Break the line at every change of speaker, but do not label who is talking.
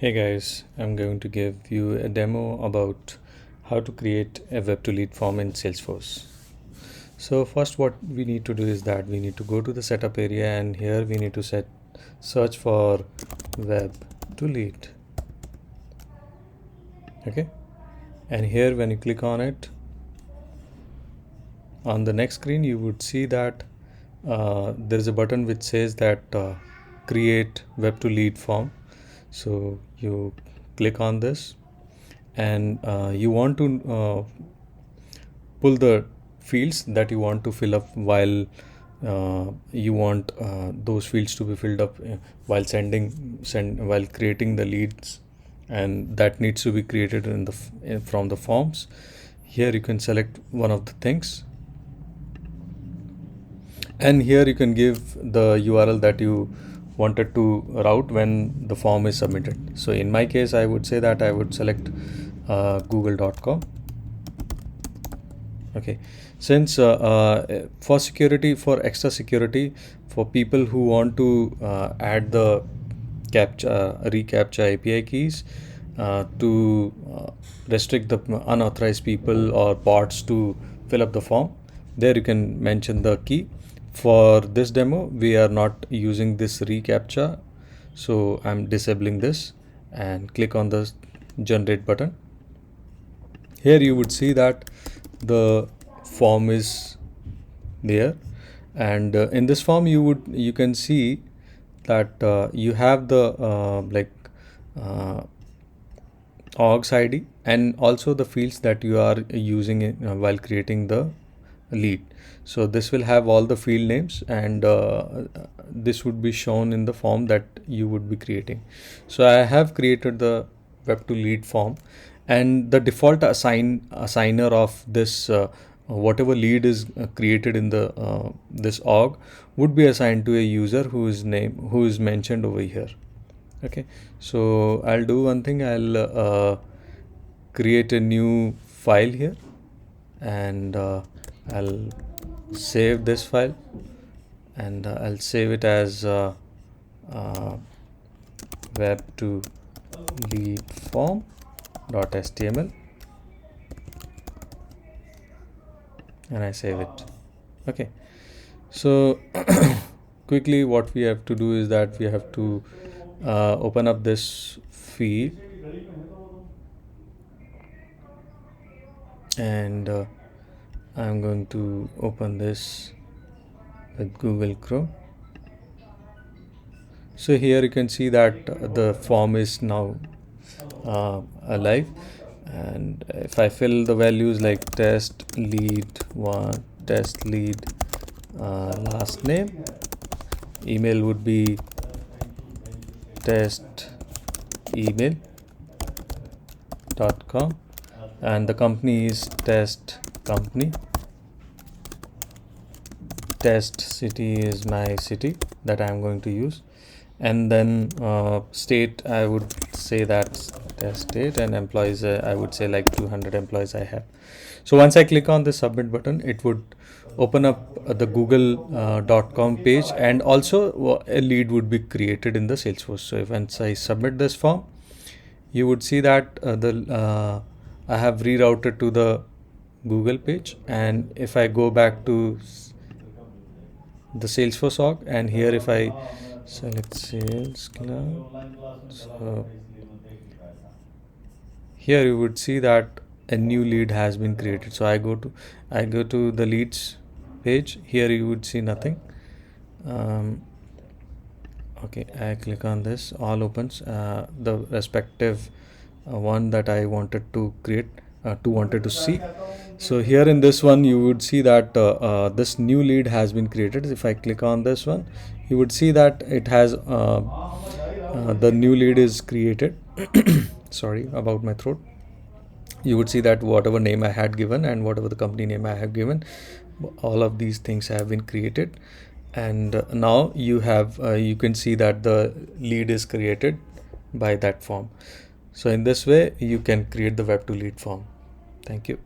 Hey guys, I'm going to give you a demo about how to create a web to lead form in Salesforce. So first what we need to do is that we need to go to the setup area, and here we need to search for web to lead. Okay, and here when you click on it, on the next screen you would see that there is a button which says that create web to lead form. So you click on this, and you want to pull the fields that you want to fill up while you want those fields to be filled up while while creating the leads, and that needs to be created from the forms. Here you can select one of the things, and here you can give the URL that you wanted to route when the form is submitted. So in my case, I would say that I would select google.com. Okay, since for security, for extra security, for people who want to add the reCAPTCHA API keys to restrict the unauthorized people or bots to fill up the form, there you can mention the key. For this demo, we are not using this reCAPTCHA, so I'm disabling this and click on the generate button. Here you would see that the form is there, and in this form you can see that you have the orgs ID and also the fields that you are using while creating the lead. So this will have all the field names, and this would be shown in the form that you would be creating. So I have created the web to lead form, and the default assigner of this whatever lead is created in the this org would be assigned to a user who is mentioned over here. Okay, so I'll do one thing. I'll create a new file here, and I'll save this file, and I'll save it as web to lead form.html, and I save it. Okay, so quickly what we have to do is that we have to open up this feed, and I'm going to open this with Google Chrome. So here you can see that the form is now alive, and if I fill the values like test lead 1, test lead last name, email would be test email.com, and the company is test company, test city is my city that I'm going to use, and then state, I would say that test state, and employees, I would say like 200 employees I have. So once I click on the submit button, it would open up the google.com page, and also a lead would be created in the Salesforce. So once I submit this form, you would see that I have rerouted to the Google page, and if I go back to the Salesforce org, and here if I select Sales Cloud, so here you would see that a new lead has been created. So I go to the leads page. Here you would see nothing. Okay, I click on this, all opens the respective one that I wanted to create, wanted to see. So here in this one you would see that this new lead has been created. If I click on this one, you would see that it has the new lead is created. Sorry about my throat. You would see that whatever name I had given and whatever the company name I have given, all of these things have been created, and now you can see that the lead is created by that form. So in this way you can create the web to lead form. Thank you.